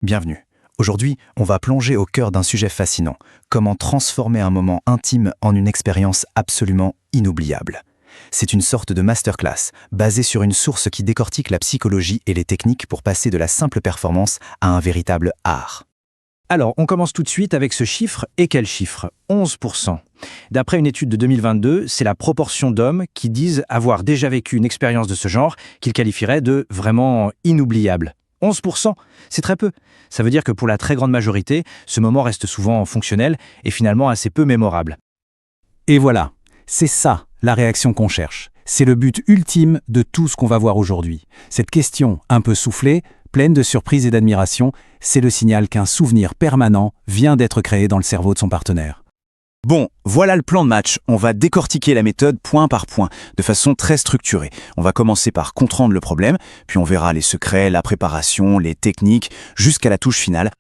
Bienvenue. Aujourd'hui, on va plonger au cœur d'un sujet fascinant. Comment transformer un moment intime en une expérience absolument inoubliable. C'est une sorte de masterclass, basée sur une source qui décortique la psychologie et les techniques pour passer de la simple performance à un véritable art. Alors, on commence tout de suite avec ce chiffre. Et quel chiffre ? 11%. D'après une étude de 2022, c'est la proportion d'hommes qui disent avoir déjà vécu une expérience de ce genre qu'ils qualifieraient de vraiment inoubliable. 11%, c'est très peu. Ça veut dire que pour la très grande majorité, ce moment reste souvent fonctionnel et finalement assez peu mémorable. Et voilà, c'est ça la réaction qu'on cherche. C'est le but ultime de tout ce qu'on va voir aujourd'hui. Cette question un peu soufflée, pleine de surprise et d'admiration, c'est le signal qu'un souvenir permanent vient d'être créé dans le cerveau de son partenaire. Bon, voilà le plan de match. On va décortiquer la méthode point par point, de façon très structurée. On va commencer par comprendre le problème, puis on verra les secrets, la préparation, les techniques, jusqu'à la touche finale.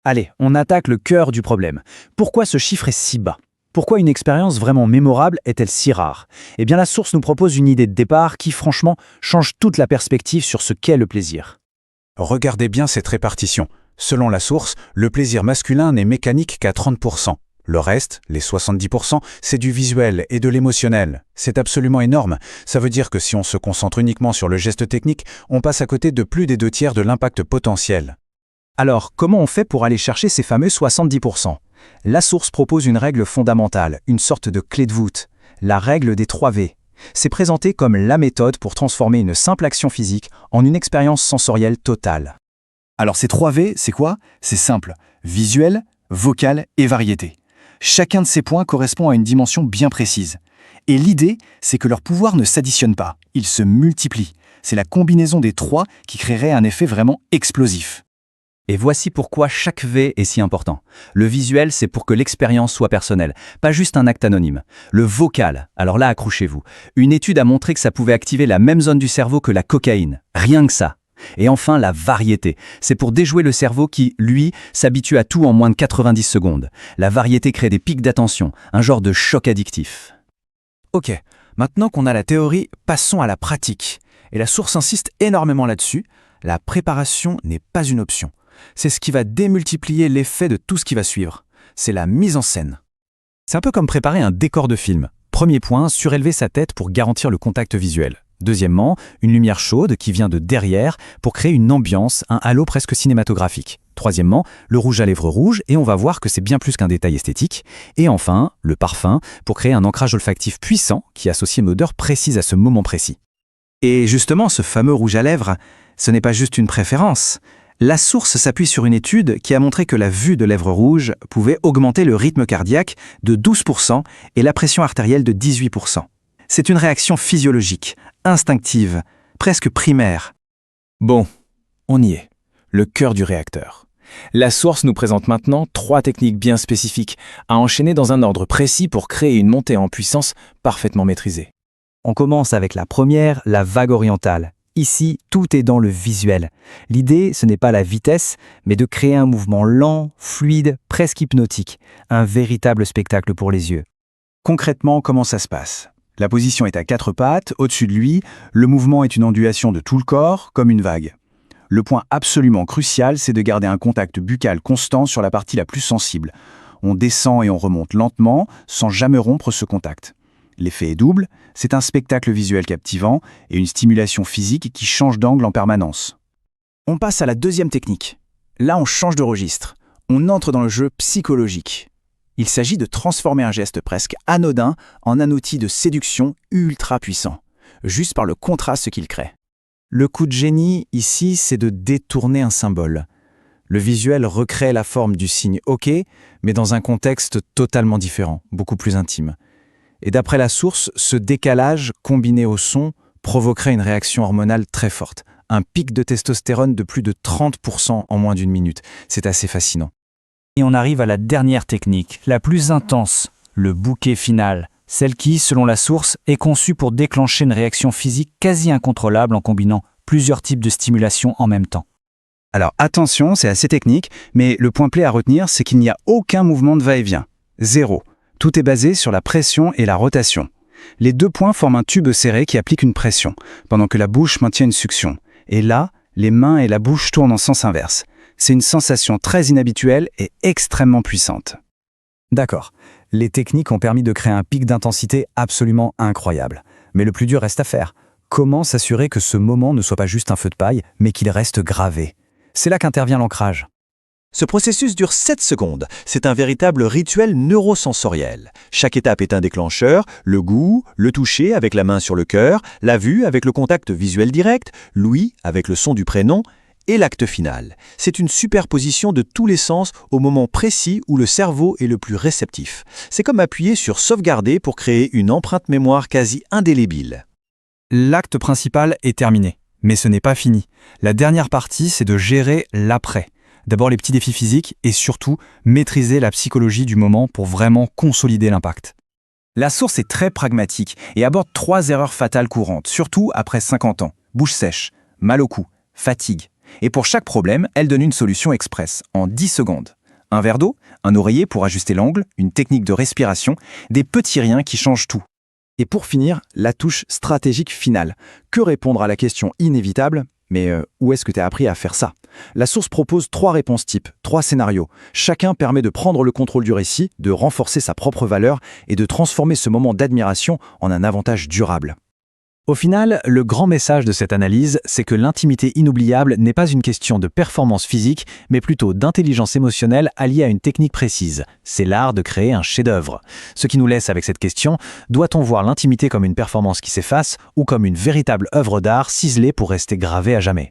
Allez, on attaque le cœur du problème. Pourquoi ce chiffre est si bas ? Pourquoi une expérience vraiment mémorable est-elle si rare ? Eh bien, la source nous propose une idée de départ qui, franchement, change toute la perspective sur ce qu'est le plaisir. Regardez bien cette répartition. Selon la source, le plaisir masculin n'est mécanique qu'à 30%. Le reste, les 70%, c'est du visuel et de l'émotionnel. C'est absolument énorme. Ça veut dire que si on se concentre uniquement sur le geste technique, on passe à côté de plus des 2/3 de l'impact potentiel. Alors, comment on fait pour aller chercher ces fameux 70% ? La source propose une règle fondamentale, une sorte de clé de voûte, la règle des 3 V. C'est présenté comme la méthode pour transformer une simple action physique en une expérience sensorielle totale. Alors ces 3 V, c'est quoi ? C'est simple. Visuel, vocal et variété. Chacun de ces points correspond à une dimension bien précise. Et l'idée, c'est que leur pouvoir ne s'additionne pas, ils se multiplient. C'est la combinaison des 3 qui créerait un effet vraiment explosif. Et voici pourquoi chaque V est si important. Le visuel, c'est pour que l'expérience soit personnelle, pas juste un acte anonyme. Le vocal, alors là, accrochez-vous. Une étude a montré que ça pouvait activer la même zone du cerveau que la cocaïne. Rien que ça. Et enfin, la variété. C'est pour déjouer le cerveau qui, lui, s'habitue à tout en moins de 90 secondes. La variété crée des pics d'attention, un genre de choc addictif. Ok, maintenant qu'on a la théorie, passons à la pratique. Et la source insiste énormément là-dessus. La préparation n'est pas une option. C'est ce qui va démultiplier l'effet de tout ce qui va suivre. C'est la mise en scène. C'est un peu comme préparer un décor de film. Premier point, surélever sa tête pour garantir le contact visuel. Deuxièmement, une lumière chaude qui vient de derrière pour créer une ambiance, un halo presque cinématographique. Troisièmement, le rouge à lèvres rouge, et on va voir que c'est bien plus qu'un détail esthétique. Et enfin, le parfum pour créer un ancrage olfactif puissant qui associe une odeur précise à ce moment précis. Et justement, ce fameux rouge à lèvres, ce n'est pas juste une préférence. La source s'appuie sur une étude qui a montré que la vue de lèvres rouges pouvait augmenter le rythme cardiaque de 12% et la pression artérielle de 18%. C'est une réaction physiologique, instinctive, presque primaire. Bon, on y est. Le cœur du réacteur. La source nous présente maintenant 3 techniques bien spécifiques à enchaîner dans un ordre précis pour créer une montée en puissance parfaitement maîtrisée. On commence avec la première, la vague orientale. Ici, tout est dans le visuel. L'idée, ce n'est pas la vitesse, mais de créer un mouvement lent, fluide, presque hypnotique. Un véritable spectacle pour les yeux. Concrètement, comment ça se passe ? La position est à 4 pattes, au-dessus de lui, le mouvement est une ondulation de tout le corps, comme une vague. Le point absolument crucial, c'est de garder un contact buccal constant sur la partie la plus sensible. On descend et on remonte lentement, sans jamais rompre ce contact. L'effet est double, c'est un spectacle visuel captivant et une stimulation physique qui change d'angle en permanence. On passe à la deuxième technique. Là, on change de registre. On entre dans le jeu psychologique. Il s'agit de transformer un geste presque anodin en un outil de séduction ultra puissant, juste par le contraste qu'il crée. Le coup de génie, ici, c'est de détourner un symbole. Le visuel recrée la forme du signe OK, mais dans un contexte totalement différent, beaucoup plus intime. Et d'après la source, ce décalage, combiné au son, provoquerait une réaction hormonale très forte. Un pic de testostérone de plus de 30% en moins d'une minute. C'est assez fascinant. Et on arrive à la dernière technique, la plus intense, le bouquet final. Celle qui, selon la source, est conçue pour déclencher une réaction physique quasi incontrôlable en combinant plusieurs types de stimulation en même temps. Alors attention, c'est assez technique, mais le point clé à retenir, c'est qu'il n'y a aucun mouvement de va-et-vient. Zéro. Tout est basé sur la pression et la rotation. Les 2 points forment un tube serré qui applique une pression, pendant que la bouche maintient une succion. Et là, les mains et la bouche tournent en sens inverse. C'est une sensation très inhabituelle et extrêmement puissante. D'accord. Les techniques ont permis de créer un pic d'intensité absolument incroyable. Mais le plus dur reste à faire. Comment s'assurer que ce moment ne soit pas juste un feu de paille, mais qu'il reste gravé? C'est là qu'intervient l'ancrage. Ce processus dure 7 secondes. C'est un véritable rituel neurosensoriel. Chaque étape est un déclencheur, le goût, le toucher avec la main sur le cœur, la vue avec le contact visuel direct, l'ouïe avec le son du prénom, et l'acte final. C'est une superposition de tous les sens au moment précis où le cerveau est le plus réceptif. C'est comme appuyer sur sauvegarder pour créer une empreinte mémoire quasi indélébile. L'acte principal est terminé. Mais ce n'est pas fini. La dernière partie, c'est de gérer l'après. D'abord les petits défis physiques et surtout maîtriser la psychologie du moment pour vraiment consolider l'impact. La source est très pragmatique et aborde 3 erreurs fatales courantes, surtout après 50 ans. Bouche sèche, mal au cou, fatigue. Et pour chaque problème, elle donne une solution express, en 10 secondes. Un verre d'eau, un oreiller pour ajuster l'angle, une technique de respiration, des petits riens qui changent tout. Et pour finir, la touche stratégique finale. Que répondre à la question inévitable, mais où est-ce que tu as appris à faire ça? La source propose 3 réponses types, 3 scénarios. Chacun permet de prendre le contrôle du récit, de renforcer sa propre valeur et de transformer ce moment d'admiration en un avantage durable. Au final, le grand message de cette analyse, c'est que l'intimité inoubliable n'est pas une question de performance physique, mais plutôt d'intelligence émotionnelle alliée à une technique précise. C'est l'art de créer un chef-d'œuvre. Ce qui nous laisse avec cette question, doit-on voir l'intimité comme une performance qui s'efface ou comme une véritable œuvre d'art ciselée pour rester gravée à jamais?